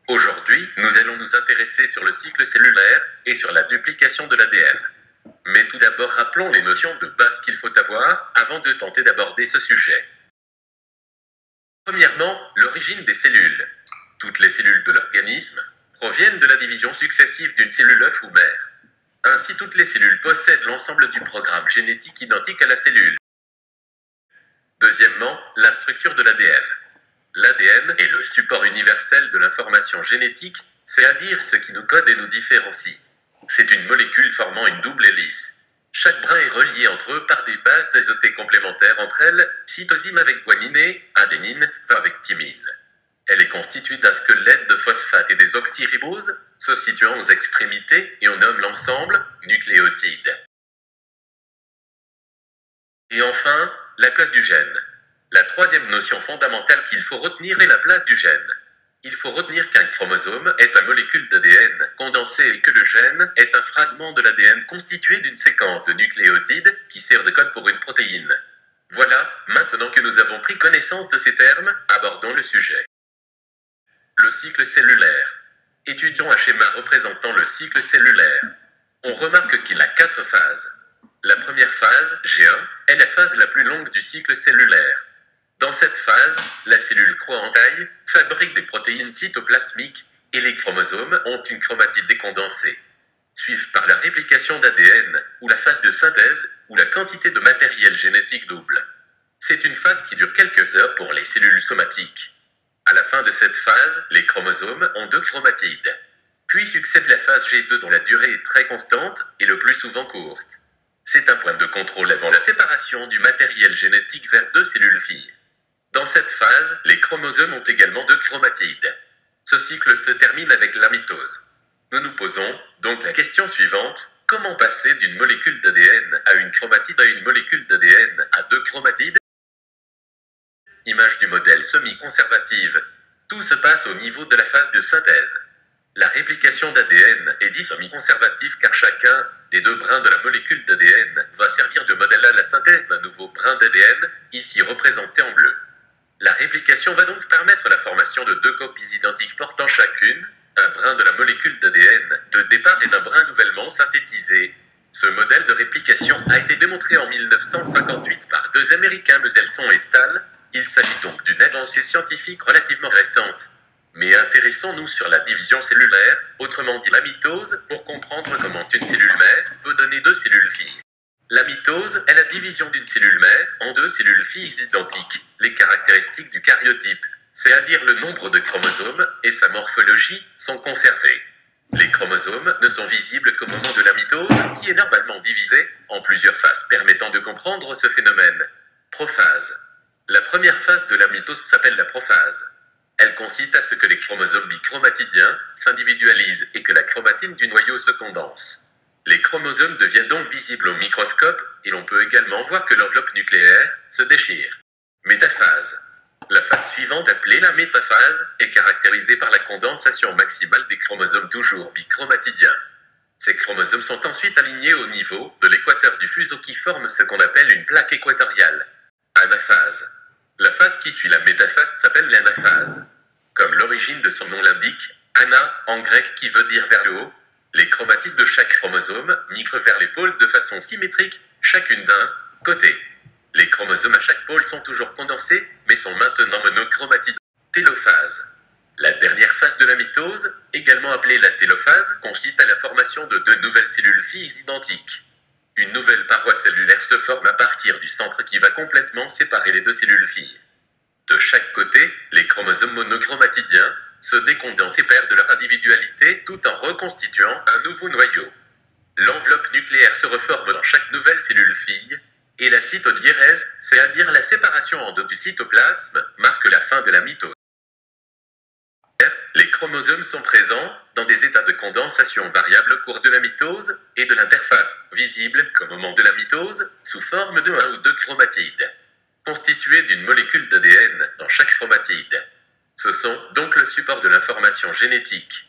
Aujourd'hui, nous allons nous intéresser sur le cycle cellulaire et sur la duplication de l'ADN. Mais tout d'abord, rappelons les notions de base qu'il faut avoir avant de tenter d'aborder ce sujet. Premièrement, l'origine des cellules. Toutes les cellules de l'organisme proviennent de la division successive d'une cellule œuf ou mère. Ainsi, toutes les cellules possèdent l'ensemble du programme génétique identique à la cellule. Deuxièmement, la structure de l'ADN. L'ADN est le support universel de l'information génétique, c'est-à-dire ce qui nous code et nous différencie. C'est une molécule formant une double hélice. Chaque brin est relié entre eux par des bases azotées complémentaires entre elles, cytosine avec guanine, adénine avec thymine. Elle est constituée d'un squelette de phosphate et des oxyriboses, se situant aux extrémités, et on nomme l'ensemble nucléotide. Et enfin, la place du gène. La troisième notion fondamentale qu'il faut retenir est la place du gène. Il faut retenir qu'un chromosome est une molécule d'ADN condensée et que le gène est un fragment de l'ADN constitué d'une séquence de nucléotides qui sert de code pour une protéine. Voilà, maintenant que nous avons pris connaissance de ces termes, abordons le sujet. Le cycle cellulaire. Étudions un schéma représentant le cycle cellulaire. On remarque qu'il a 4 phases. La première phase, G1, est la phase la plus longue du cycle cellulaire. Dans cette phase, la cellule croît en taille, fabrique des protéines cytoplasmiques et les chromosomes ont une chromatide décondensée. Suivent par la réplication d'ADN ou la phase de synthèse où la quantité de matériel génétique double. C'est une phase qui dure quelques heures pour les cellules somatiques. À la fin de cette phase, les chromosomes ont 2 chromatides. Puis succède la phase G2 dont la durée est très constante et le plus souvent courte. C'est un point de contrôle avant la séparation du matériel génétique vers 2 cellules filles. Dans cette phase, les chromosomes ont également 2 chromatides. Ce cycle se termine avec la mitose. Nous nous posons donc la question suivante: comment passer d'une molécule d'ADN à une chromatide à une molécule d'ADN à 2 chromatides? Image du modèle semi-conservative. Tout se passe au niveau de la phase de synthèse. La réplication d'ADN est dit semi-conservative car chacun des 2 brins de la molécule d'ADN va servir de modèle à la synthèse d'un nouveau brin d'ADN, ici représenté en bleu. La réplication va donc permettre la formation de 2 copies identiques portant chacune un brin de la molécule d'ADN de départ et d'un brin nouvellement synthétisé. Ce modèle de réplication a été démontré en 1958 par 2 Américains, Meuselson et Stahl. Il s'agit donc d'une avancée scientifique relativement récente. Mais intéressons-nous sur la division cellulaire, autrement dit la mitose, pour comprendre comment une cellule mère peut donner 2 cellules filles. La mitose est la division d'une cellule mère en 2 cellules filles identiques. Les caractéristiques du karyotype, c'est-à-dire le nombre de chromosomes et sa morphologie, sont conservées. Les chromosomes ne sont visibles qu'au moment de la mitose, qui est normalement divisée en plusieurs phases permettant de comprendre ce phénomène. Prophase. La première phase de la mitose s'appelle la prophase. Elle consiste à ce que les chromosomes bichromatidiens s'individualisent et que la chromatine du noyau se condense. Les chromosomes deviennent donc visibles au microscope et l'on peut également voir que l'enveloppe nucléaire se déchire. Métaphase. La phase suivante, appelée la métaphase, est caractérisée par la condensation maximale des chromosomes toujours bichromatidiens. Ces chromosomes sont ensuite alignés au niveau de l'équateur du fuseau qui forme ce qu'on appelle une plaque équatoriale. Anaphase. La phase qui suit la métaphase s'appelle l'anaphase. Comme l'origine de son nom l'indique, ana en grec qui veut dire vers le haut, les chromatides de chaque chromosome migrent vers les pôles de façon symétrique, chacune d'un côté. Les chromosomes à chaque pôle sont toujours condensés, mais sont maintenant monochromatides. Télophase. La dernière phase de la mitose, également appelée la télophase, consiste à la formation de 2 nouvelles cellules filles identiques. Une nouvelle paroi cellulaire se forme à partir du centre qui va complètement séparer les 2 cellules filles. De chaque côté, les chromosomes monochromatidiens se décondensent et perdent leur individualité tout en reconstituant un nouveau noyau. L'enveloppe nucléaire se reforme dans chaque nouvelle cellule fille, et la cytodiérèse, c'est-à-dire la séparation en 2 du cytoplasme, marque la fin de la mitose. Les chromosomes sont présents dans des états de condensation variables au cours de la mitose et de l'interface, visible qu'au moment de la mitose, sous forme de 1 ou 2 chromatides, constituées d'une molécule d'ADN dans chaque chromatide. Ce sont donc le support de l'information génétique.